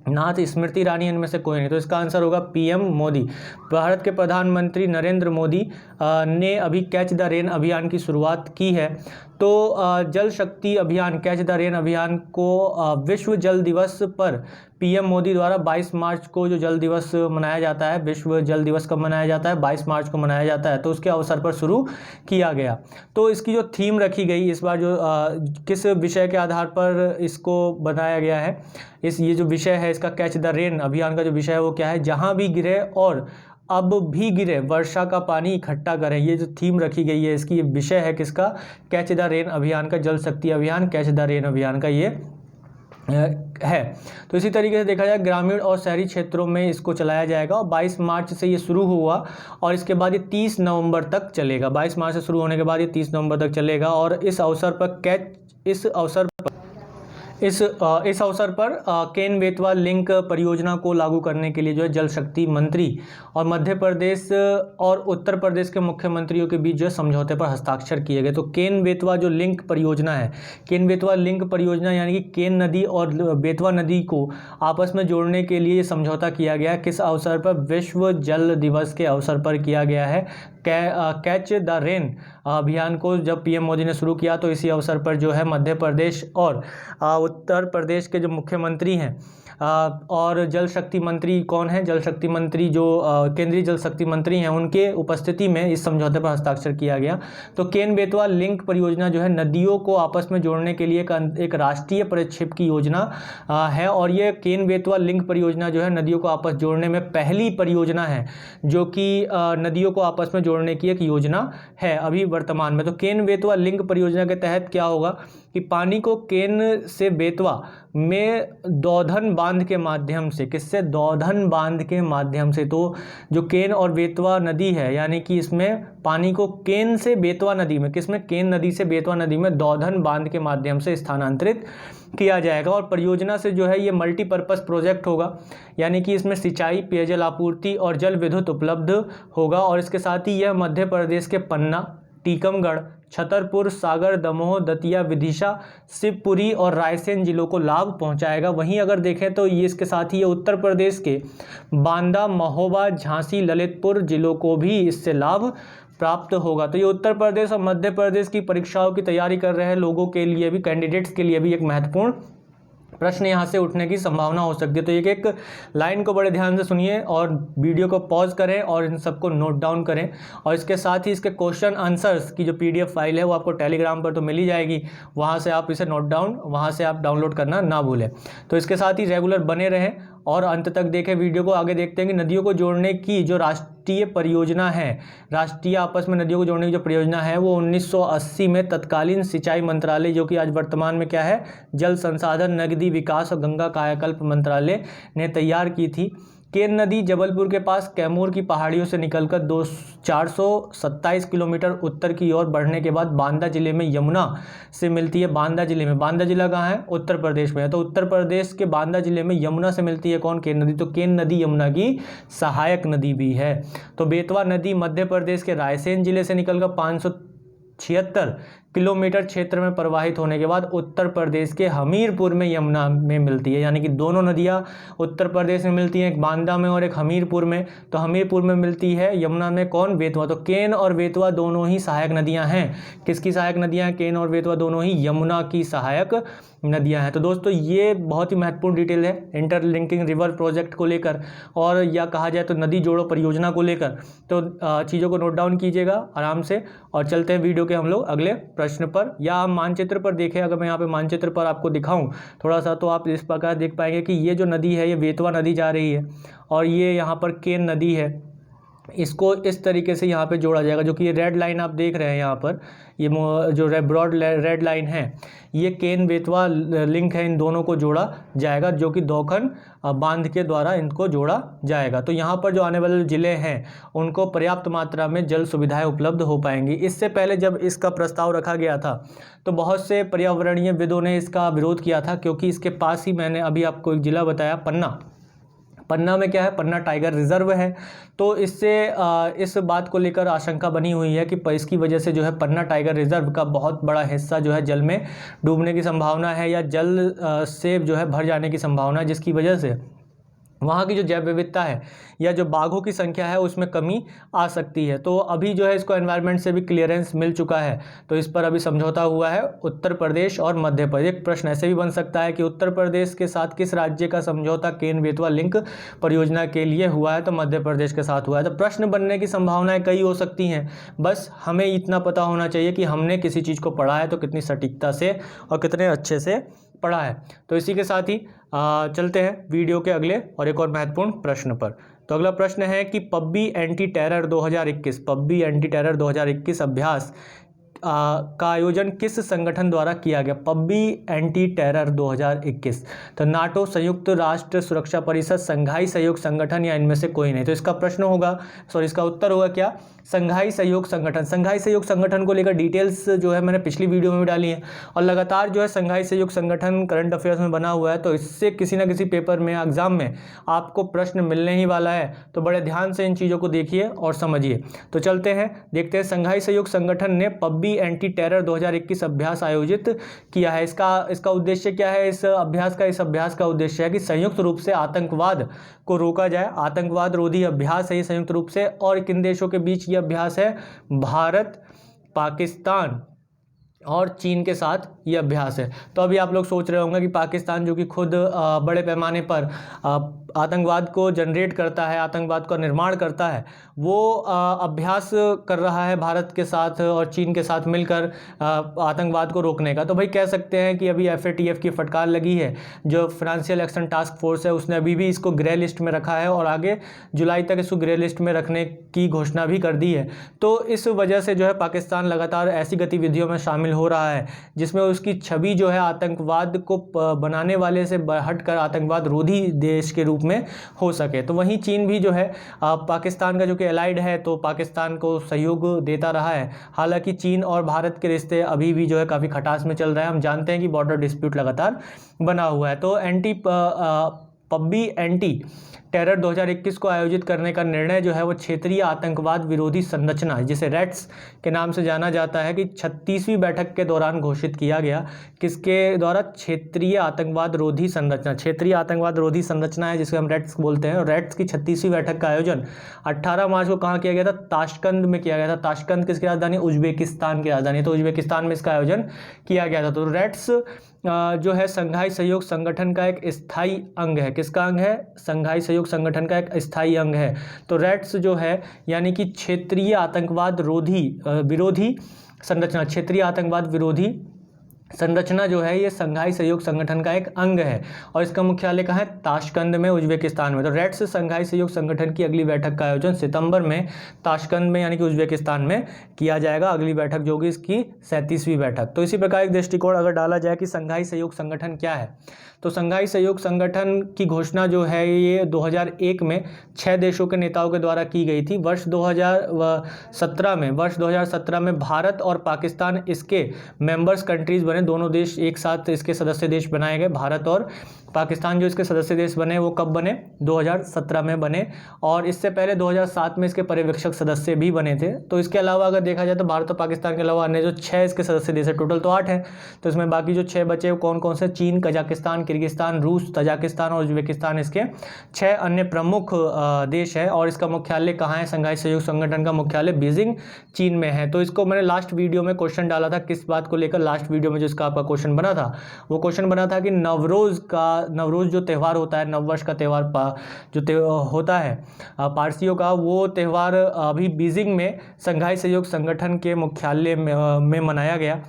नाथ, स्मृति ईरानी, इनमें से कोई नहीं। तो इसका आंसर होगा पीएम मोदी। भारत के प्रधानमंत्री नरेंद्र मोदी ने अभी कैच द रेन अभियान की शुरुआत की है। तो जल शक्ति अभियान, कैच द रेन अभियान को विश्व जल दिवस पर पीएम मोदी द्वारा 22 मार्च को जो जल दिवस मनाया जाता है, विश्व जल दिवस कब मनाया जाता है? 22 मार्च को मनाया जाता है। तो उसके अवसर पर शुरू किया गया। तो इसकी जो थीम रखी गई इस बार, जो किस विषय के आधार पर इसको बनाया गया है, ये जो विषय है इसका, कैच द रेन अभियान का जो विषय है वो क्या है? जहाँ भी गिरे और अब भी गिरे वर्षा का पानी इकट्ठा करें। ये जो थीम रखी गई है इसकी, ये विषय है किसका? कैच द रेन अभियान का, जल शक्ति अभियान, कैच द रेन अभियान का ये है। तो इसी तरीके से देखा जाए ग्रामीण और शहरी क्षेत्रों में इसको चलाया जाएगा, और 22 मार्च से ये शुरू हुआ और इसके बाद ये 30 नवंबर तक चलेगा। 22 मार्च से शुरू होने के बाद ये 30 नवंबर तक चलेगा। और इस अवसर पर इस अवसर पर केन बेतवा लिंक परियोजना को लागू करने के लिए जो है जल शक्ति मंत्री और मध्य प्रदेश और उत्तर प्रदेश के मुख्यमंत्रियों के बीच जो है समझौते पर हस्ताक्षर किए गए। तो केन बेतवा जो लिंक परियोजना है, केन बेतवा लिंक परियोजना यानी कि केन नदी और बेतवा नदी को आपस में जोड़ने के लिए समझौता किया गया। किस अवसर पर? विश्व जल दिवस के अवसर पर किया गया है। कैच द रेन अभियान को जब पीएम मोदी ने शुरू किया तो इसी अवसर पर जो है मध्य प्रदेश और उत्तर प्रदेश के जो मुख्यमंत्री हैं और जल शक्ति मंत्री कौन है? जल शक्ति मंत्री जो केंद्रीय जल शक्ति मंत्री हैं, उनके उपस्थिति में इस समझौते पर हस्ताक्षर किया गया। तो केन बेतवा लिंक परियोजना जो है नदियों को आपस में जोड़ने के लिए एक राष्ट्रीय परिक्षेप की योजना है, और ये केन बेतवा लिंक परियोजना जो है नदियों को आपस जोड़ने में पहली परियोजना है जो कि नदियों को आपस में जोड़ने की एक योजना है अभी वर्तमान में। तो केन बेतवा लिंक परियोजना के तहत क्या होगा कि पानी को केन से बेतवा में दौधन बांध के माध्यम से, किससे? दौधन बांध के माध्यम से। तो जो केन और बेतवा नदी है, यानी कि इसमें पानी को केन से बेतवा नदी में, किसमें? केन नदी से बेतवा नदी में दौधन बांध के माध्यम से स्थानांतरित किया जाएगा। और परियोजना से जो है ये मल्टीपर्पज़ प्रोजेक्ट होगा, यानी कि इसमें सिंचाई, पेयजल आपूर्ति और जल विद्युत उपलब्ध होगा। और इसके साथ ही यह मध्य प्रदेश के पन्ना, टीकमगढ़, छतरपुर, सागर, दमोह, दतिया, विदिशा, शिवपुरी और रायसेन जिलों को लाभ पहुंचाएगा। वहीं अगर देखें तो ये इसके साथ ही ये उत्तर प्रदेश के बांदा, महोबा, झांसी, ललितपुर जिलों को भी इससे लाभ प्राप्त होगा। तो ये उत्तर प्रदेश और मध्य प्रदेश की परीक्षाओं की तैयारी कर रहे लोगों के लिए भी, कैंडिडेट्स के लिए भी एक महत्वपूर्ण प्रश्न यहाँ से उठने की संभावना हो सकती है। तो एक एक लाइन को बड़े ध्यान से सुनिए और वीडियो को पॉज करें और इन सबको नोट डाउन करें। और इसके साथ ही इसके क्वेश्चन आंसर्स की जो PDF फाइल है वो आपको टेलीग्राम पर तो मिल ही जाएगी, वहाँ से आप इसे नोट डाउन, वहाँ से आप डाउनलोड करना ना भूलें। तो इसके साथ ही रेगुलर बने रहें और अंत तक देखें वीडियो को। आगे देखते हैं कि नदियों को जोड़ने की जो राष्ट्रीय परियोजना है, राष्ट्रीय आपस में नदियों को जोड़ने की जो परियोजना है वो 1980 में तत्कालीन सिंचाई मंत्रालय, जो कि आज वर्तमान में क्या है, जल संसाधन, नगदी विकास और गंगा कायाकल्प मंत्रालय ने तैयार की थी। केन नदी जबलपुर के पास कैमूर की पहाड़ियों से निकलकर 427 किलोमीटर उत्तर की ओर बढ़ने के बाद बांदा जिले में यमुना से मिलती है। बांदा जिले में, बांदा जिला कहाँ है? उत्तर प्रदेश में है। तो उत्तर प्रदेश के बांदा जिले में यमुना से मिलती है कौन? केन नदी। तो केन नदी यमुना की सहायक नदी भी है। तो बेतवा नदी मध्य प्रदेश के रायसेन जिले से निकलकर 576 किलोमीटर क्षेत्र में प्रवाहित होने के बाद उत्तर प्रदेश के हमीरपुर में यमुना में मिलती है। यानी कि दोनों नदियाँ उत्तर प्रदेश में मिलती हैं, एक बांदा में और एक हमीरपुर में। तो हमीरपुर में मिलती है यमुना में कौन? बेतवा। तो केन और बेतवा दोनों ही सहायक नदियाँ हैं। किसकी सहायक नदियाँ हैं? केन और बेतवा दोनों ही यमुना की सहायक नदियां हैं। तो दोस्तों ये बहुत ही महत्वपूर्ण डिटेल है इंटरलिंकिंग रिवर प्रोजेक्ट को लेकर, और या कहा जाए तो नदी जोड़ो परियोजना को लेकर। तो चीज़ों को नोट डाउन कीजिएगा आराम से, और चलते हैं वीडियो के हम लोग अगले प्रश्न पर। या हम मानचित्र पर देखें, अगर मैं यहाँ पे मानचित्र पर आपको दिखाऊं थोड़ा सा, तो आप इस प्रकार देख पाएंगे कि ये जो नदी है ये बेतवा नदी जा रही है, और ये यहाँ पर केन नदी है। इसको इस तरीके से यहाँ पे जोड़ा जाएगा, जो कि ये रेड लाइन आप देख रहे हैं यहाँ पर, ये जो ब्रॉड रेड लाइन है, ये केन बेतवा लिंक है, इन दोनों को जोड़ा जाएगा, जो कि दौखन बांध के द्वारा इनको जोड़ा जाएगा। तो यहाँ पर जो आने वाले ज़िले हैं उनको पर्याप्त मात्रा में जल सुविधाएं उपलब्ध हो पाएंगी। इससे पहले जब इसका प्रस्ताव रखा गया था तो बहुत से पर्यावरणीय विदों ने इसका विरोध किया था, क्योंकि इसके पास ही मैंने अभी आपको एक ज़िला बताया पन्ना। पन्ना में क्या है? पन्ना टाइगर रिजर्व है। तो इससे इस बात को लेकर आशंका बनी हुई है कि इसकी वजह से जो है पन्ना टाइगर रिजर्व का बहुत बड़ा हिस्सा जो है जल में डूबने की संभावना है, या जल से जो है भर जाने की संभावना है, जिसकी वजह से वहाँ की जो जैव विविधता है या जो बाघों की संख्या है उसमें कमी आ सकती है। तो अभी जो है इसको एनवायरनमेंट से भी क्लियरेंस मिल चुका है, तो इस पर अभी समझौता हुआ है उत्तर प्रदेश और मध्य प्रदेश। एक प्रश्न ऐसे भी बन सकता है कि उत्तर प्रदेश के साथ किस राज्य का समझौता केन बेतवा लिंक परियोजना के लिए हुआ है? तो मध्य प्रदेश के साथ हुआ है। तो प्रश्न बनने की संभावनाएं कई हो सकती हैं, बस हमें इतना पता होना चाहिए कि हमने किसी चीज़ को पढ़ा है तो कितनी सटीकता से और कितने अच्छे से पढ़ा है। तो इसी के साथ ही चलते हैं वीडियो के अगले और एक और महत्वपूर्ण प्रश्न पर। तो अगला प्रश्न है कि पब्बी एंटी टेरर 2021 पब्बी एंटी टेरर 2021 अभ्यास का आयोजन किस संगठन द्वारा किया गया? पब्बी एंटी टेरर 2021। तो नाटो, संयुक्त राष्ट्र सुरक्षा परिषद, संघाई सहयोग संगठन, या इनमें से कोई नहीं। तो इसका प्रश्न होगा, इसका उत्तर होगा क्या? संघाई सहयोग संगठन। संघाई सहयोग संगठन को लेकर डिटेल्स जो है मैंने पिछली वीडियो में भी डाली है, और लगातार जो है संघाई सहयोग संगठन करंट अफेयर्स में बना हुआ है, तो इससे किसी ना किसी पेपर में, एग्जाम में आपको प्रश्न मिलने ही वाला है। तो बड़े ध्यान से इन चीज़ों को देखिए और समझिए। तो चलते हैं, देखते हैं संघाई सहयोग संगठन ने पब्बी एंटी टेरर 2021 अभ्यास आयोजित किया है। इसका उद्देश्य क्या है? इस अभ्यास का उद्देश्य है कि संयुक्त रूप से आतंकवाद को रोका जाए। आतंकवाद रोधी अभ्यास है ये संयुक्त रूप से, और किन देशों के बीच ये अभ्यास है? भारत, पाकिस्तान और चीन के साथ ये अभ्यास है। तो अभी आप लोग सोच रहे होंगे कि पाकिस्तान जो कि खुद बड़े पैमाने पर आतंकवाद को जनरेट करता है, आतंकवाद का निर्माण करता है, वो अभ्यास कर रहा है भारत के साथ और चीन के साथ मिलकर आतंकवाद को रोकने का। तो भाई कह सकते हैं कि अभी FATF की फटकार लगी है, जो फाइनेंशियल एक्शन टास्क फोर्स है उसने अभी भी इसको ग्रे लिस्ट में रखा है, और आगे जुलाई तक इसको ग्रे लिस्ट में रखने की घोषणा भी कर दी है। तो इस वजह से जो है पाकिस्तान लगातार ऐसी गतिविधियों में शामिल हो रहा है जिसमें उसकी छवि जो है आतंकवाद को बनाने वाले से हटकर आतंकवाद रोधी देश के रूप में हो सके। तो वहीं चीन भी जो है पाकिस्तान का जो कि एलाइड है, तो पाकिस्तान को सहयोग देता रहा है। हालांकि चीन और भारत के रिश्ते अभी भी जो है काफ़ी खटास में चल रहे हैं। हम जानते हैं कि बॉर्डर डिस्प्यूट लगातार बना हुआ है। तो पब्बी एंटी टेरर 2021 को आयोजित करने का निर्णय जो है वो क्षेत्रीय आतंकवाद विरोधी संरचना, जिसे रेट्स के नाम से जाना जाता है, कि 36वीं बैठक के दौरान घोषित किया गया। किसके द्वारा? क्षेत्रीय आतंकवाद रोधी संरचना। क्षेत्रीय आतंकवाद रोधी संरचना है जिसे हम रेट्स बोलते हैं। और रेट्स की 36वीं बैठक का आयोजन 18 मार्च को कहाँ किया गया था? ताशकंद में किया गया था। ताशकंद किसकी राजधानी? उज्बेकिस्तान की राजधानी। तो उज्बेकिस्तान में इसका आयोजन किया गया था। तो रेट्स जो है संघाई सहयोग संगठन का एक स्थायी अंग है। किसका अंग है? संघाई सहयोग संगठन का एक स्थायी अंग है। तो रेट्स जो है यानी कि क्षेत्रीय आतंकवाद विरोधी संरचना, क्षेत्रीय आतंकवाद विरोधी संरचना जो है ये संघाई सहयोग संगठन का एक अंग है, और इसका मुख्यालय कहाँ है? ताशकंद में, उज्बेकिस्तान में। तो रेट्स संघाई सहयोग संगठन की अगली बैठक का आयोजन सितंबर में ताशकंद में यानी कि उज्बेकिस्तान में किया जाएगा। अगली बैठक जो होगी इसकी 37वीं बैठक। तो इसी प्रकार एक दृष्टिकोण अगर डाला जाए कि संघाई सहयोग संगठन क्या है, तो संघाई सहयोग संगठन की घोषणा जो है ये 2001 में 6 देशों के नेताओं के द्वारा की गई थी। वर्ष 2017 में भारत और पाकिस्तान इसके मेंबर्स कंट्रीज बने। दोनों देश एक साथ इसके सदस्य देश बनाए गए, भारत और पाकिस्तान जो इसके सदस्य देश बने वो कब बने, 2017 में बने, और इससे पहले 2007 में इसके पर्यवेक्षक सदस्य भी बने थे। तो इसके अलावा अगर देखा जाए तो भारत और पाकिस्तान के अलावा अन्य जो 6 इसके सदस्य देश है, टोटल तो 8 है, तो इसमें बाकी जो 6 बचे वो कौन कौन से, चीन, कजाकिस्तान, किर्गिस्तान, रूस, तजाकिस्तान और उज्बेकिस्तान इसके 6 अन्य प्रमुख देश है। और इसका मुख्यालय कहाँ है, संघाई सहयोग संगठन का मुख्यालय बीजिंग चीन में है। तो इसको मैंने लास्ट वीडियो में क्वेश्चन डाला था, किस बात को लेकर, लास्ट वीडियो में जो इसका आपका क्वेश्चन बना था वो क्वेश्चन बना था कि नवरोज़ जो त्यौहार होता है, नववर्ष का त्यौहार होता है पारसियों का, वो त्यौहार अभी बीजिंग में संघाई सहयोग संगठन के मुख्यालय में मनाया गया,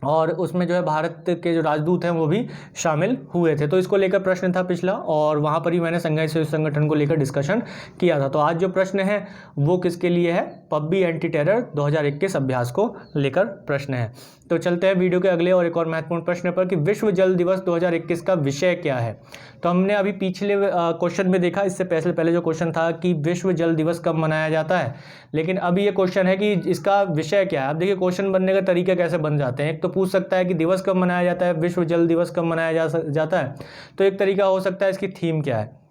और उसमें जो है भारत के जो राजदूत हैं वो भी शामिल हुए थे। तो इसको लेकर प्रश्न था पिछला, और वहाँ पर ही मैंने संघाई सहयोग संगठन को लेकर डिस्कशन किया था। तो आज जो प्रश्न है वो किसके लिए है, पबजी एंटी टेरर 2021 अभ्यास को लेकर प्रश्न है। तो चलते हैं वीडियो के अगले और एक और महत्वपूर्ण प्रश्न पर कि विश्व जल दिवस 2021 का विषय क्या है। तो हमने अभी पिछले क्वेश्चन में देखा, इससे पहले जो क्वेश्चन था कि विश्व जल दिवस कब मनाया जाता है, लेकिन अभी ये क्वेश्चन है कि इसका विषय क्या है। अब देखिए क्वेश्चन बनने का तरीका कैसे बन जाते हैं, एक तो पूछ सकता है कि दिवस कब मनाया जाता है, विश्व जल दिवस कब मनाया जाता है, तो एक तरीका हो सकता है इसकी थीम क्या है।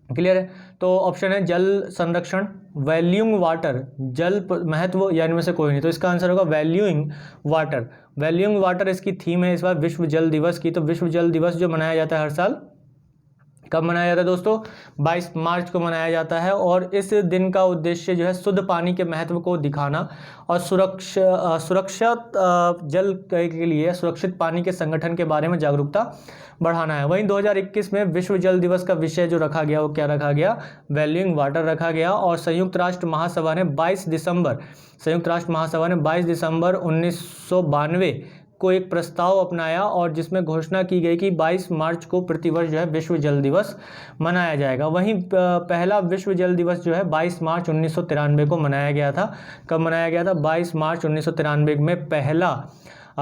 क्लियर है, तो ऑप्शन है जल संरक्षण, वैल्यूइंग वाटर, जल महत्व, या इनमें से कोई नहीं, तो इसका आंसर होगा वैल्यूइंग वाटर। वैल्यूइंग वाटर इसकी थीम है इस बार विश्व जल दिवस की। तो विश्व जल दिवस जो मनाया जाता है हर साल, कब मनाया जाता है दोस्तों, 22 मार्च को मनाया जाता है। और इस दिन का उद्देश्य जो है शुद्ध पानी के महत्व को दिखाना और सुरक्षित जल के लिए सुरक्षित पानी के संगठन के बारे में जागरूकता बढ़ाना है। वहीं 2021 में विश्व जल दिवस का विषय जो रखा गया वो क्या रखा गया, वैल्यूइंग वाटर रखा गया। और संयुक्त राष्ट्र महासभा ने 22 दिसंबर 1992 को एक प्रस्ताव अपनाया, और जिसमें घोषणा की गई कि 22 मार्च को प्रतिवर्ष जो है विश्व जल दिवस मनाया जाएगा। वहीं पहला विश्व जल दिवस जो है 22 मार्च 1993 को मनाया गया था। कब मनाया गया था, 22 मार्च 1993 में पहला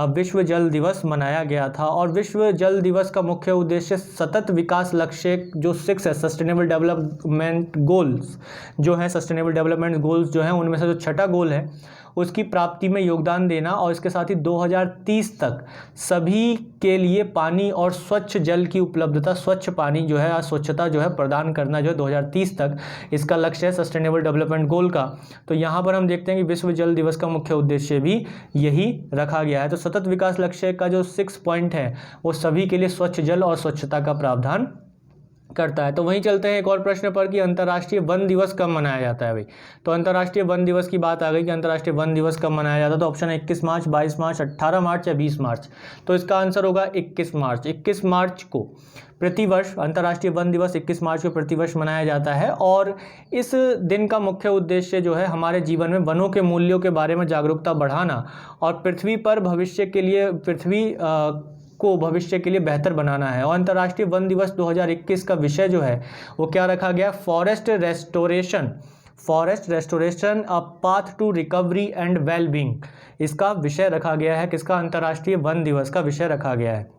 विश्व जल दिवस मनाया गया था। और विश्व जल दिवस का मुख्य उद्देश्य सतत विकास लक्ष्य जो 6 है, सस्टेनेबल डेवलपमेंट गोल्स जो हैं, सस्टेनेबल डेवलपमेंट गोल्स जो हैं उनमें से जो छठा गोल है उसकी प्राप्ति में योगदान देना, और इसके साथ ही 2030 तक सभी के लिए पानी और स्वच्छ जल की उपलब्धता, स्वच्छ पानी जो है, स्वच्छता जो है प्रदान करना जो है 2030 तक इसका लक्ष्य है सस्टेनेबल डेवलपमेंट गोल का। तो यहाँ पर हम देखते हैं कि विश्व जल दिवस का मुख्य उद्देश्य भी यही रखा गया है। तो सतत विकास लक्ष्य का जो 6 पॉइंट है वो सभी के लिए स्वच्छ जल और स्वच्छता का प्रावधान करता है। तो वहीं चलते हैं एक और प्रश्न पर कि अंतर्राष्ट्रीय वन दिवस कब मनाया जाता है भाई। तो अंतर्राष्ट्रीय वन दिवस की बात आ गई कि अंतर्राष्ट्रीय वन दिवस कब मनाया जाता है, तो ऑप्शन है 21 मार्च, 22 मार्च, 18 मार्च या 20 मार्च। तो इसका आंसर होगा 21 मार्च। 21 मार्च को प्रतिवर्ष अंतर्राष्ट्रीय वन दिवस 21 मार्च को प्रतिवर्ष मनाया जाता है। और इस दिन का मुख्य उद्देश्य जो है हमारे जीवन में वनों के मूल्यों के बारे में जागरूकता बढ़ाना और पृथ्वी के लिए बेहतर बनाना है। और अंतर्राष्ट्रीय वन दिवस 2021 का विषय जो है वो क्या रखा गया, forest restoration a path to recovery and well being, इसका विषय रखा गया है। किसका, अंतर्राष्ट्रीय वन दिवस का विषय रखा गया है।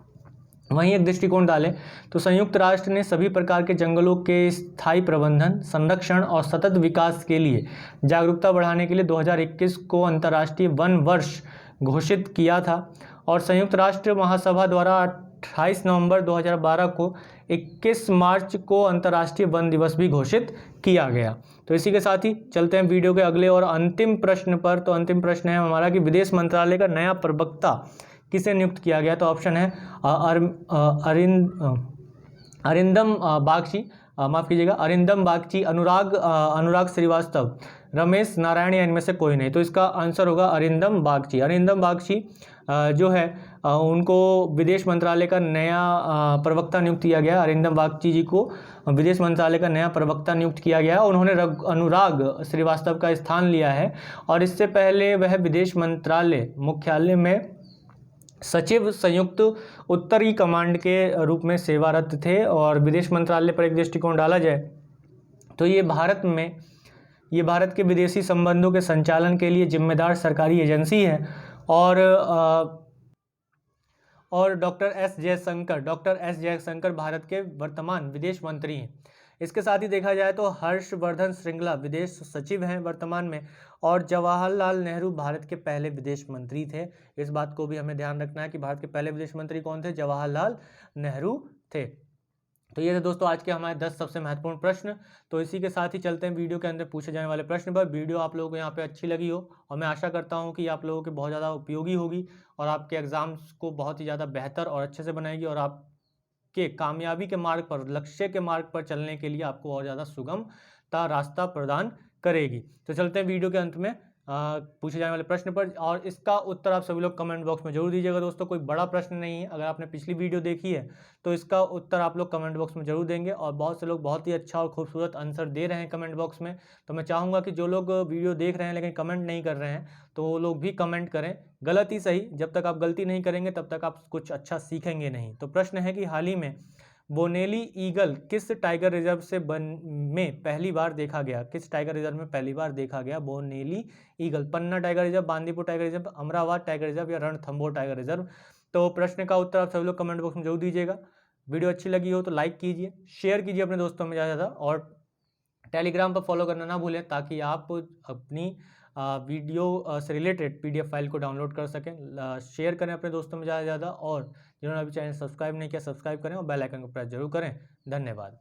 वहीं एक दृष्टिकोण डालें तो संयुक्त राष्ट्र ने सभी प्रकार के जंगलों के स्थायी प्रबंधन, संरक्षण और सतत विकास के लिए जागरूकता बढ़ाने के लिए 2021 को अंतर्राष्ट्रीय वन वर्ष घोषित किया था। और संयुक्त राष्ट्र महासभा द्वारा 28 नवंबर 2012 को 21 मार्च को अंतर्राष्ट्रीय वन दिवस भी घोषित किया गया। तो इसी के साथ ही चलते हैं वीडियो के अगले और अंतिम प्रश्न पर। तो अंतिम प्रश्न है हमारा कि विदेश मंत्रालय का नया प्रवक्ता किसे नियुक्त किया गया। तो ऑप्शन है अरिंदम बागची, अनुराग श्रीवास्तव, रमेश नारायण या इनमें से कोई नहीं। तो इसका आंसर होगा अरिंदम बागची जो है उनको विदेश मंत्रालय का नया प्रवक्ता नियुक्त किया गया। अरिंदम बागची जी को विदेश मंत्रालय का नया प्रवक्ता नियुक्त किया गया। उन्होंने अनुराग श्रीवास्तव का स्थान लिया है। और इससे पहले वह विदेश मंत्रालय मुख्यालय में सचिव संयुक्त उत्तरी कमांड के रूप में सेवारत थे। और विदेश मंत्रालय पर एक दृष्टिकोण डाला जाए तो ये भारत के विदेशी संबंधों के संचालन के लिए जिम्मेदार सरकारी एजेंसी है। और डॉक्टर एस जयशंकर भारत के वर्तमान विदेश मंत्री हैं। इसके साथ ही देखा जाए तो हर्षवर्धन श्रृंगला विदेश सचिव हैं वर्तमान में। और जवाहरलाल नेहरू भारत के पहले विदेश मंत्री थे। इस बात को भी हमें ध्यान रखना है कि भारत के पहले विदेश मंत्री कौन थे, जवाहरलाल नेहरू थे। तो ये थे दोस्तों आज के हमारे 10 सबसे महत्वपूर्ण प्रश्न। तो इसी के साथ ही चलते हैं वीडियो के अंदर पूछे जाने वाले प्रश्न पर। वीडियो आप लोगों को यहाँ पे अच्छी लगी हो और मैं आशा करता हूँ कि आप लोगों के बहुत ज़्यादा उपयोगी होगी और आपके एग्ज़ाम्स को बहुत ही ज़्यादा बेहतर और अच्छे से बनाएगी और आपके कामयाबी के मार्ग पर, लक्ष्य के मार्ग पर चलने के लिए आपको और ज़्यादा सुगमता रास्ता प्रदान करेगी। तो चलते हैं वीडियो के अंत में पूछे जाने वाले प्रश्न पर और इसका उत्तर आप सभी लोग कमेंट बॉक्स में जरूर दीजिएगा दोस्तों। कोई बड़ा प्रश्न नहीं है, अगर आपने पिछली वीडियो देखी है तो इसका उत्तर आप लोग कमेंट बॉक्स में जरूर देंगे और बहुत से लोग बहुत ही अच्छा और खूबसूरत आंसर दे रहे हैं कमेंट बॉक्स में। तो मैं चाहूँगा कि जो लोग वीडियो देख रहे हैं लेकिन कमेंट नहीं कर रहे हैं तो वो लोग भी कमेंट करें, गलत ही सही। जब तक आप गलती नहीं करेंगे तब तक आप कुछ अच्छा सीखेंगे नहीं। तो प्रश्न है कि हाल ही में बोनेली ईगल किस टाइगर रिजर्व से में पहली बार देखा गया? किस टाइगर रिजर्व में पहली बार देखा गया Bonelli eagle? Panna tiger reserve, Bandipur tiger reserve, Amravati tiger reserve या रणथंभौर टाइगर रिजर्व? तो प्रश्न का उत्तर आप सभी लोग कमेंट बॉक्स में जरूर दीजिएगा। वीडियो अच्छी लगी हो तो लाइक कीजिए, शेयर कीजिए अपने दोस्तों में ज़्यादा और टेलीग्राम पर फॉलो करना ना भूलें ताकि आप अपनी वीडियो से रिलेटेड PDF फाइल को डाउनलोड कर सकें। शेयर करें अपने दोस्तों में ज़्यादा से ज़्यादा और जिन्होंने अभी चैनल सब्सक्राइब नहीं किया सब्सक्राइब करें और बेल आइकन को प्रेस जरूर करें। धन्यवाद।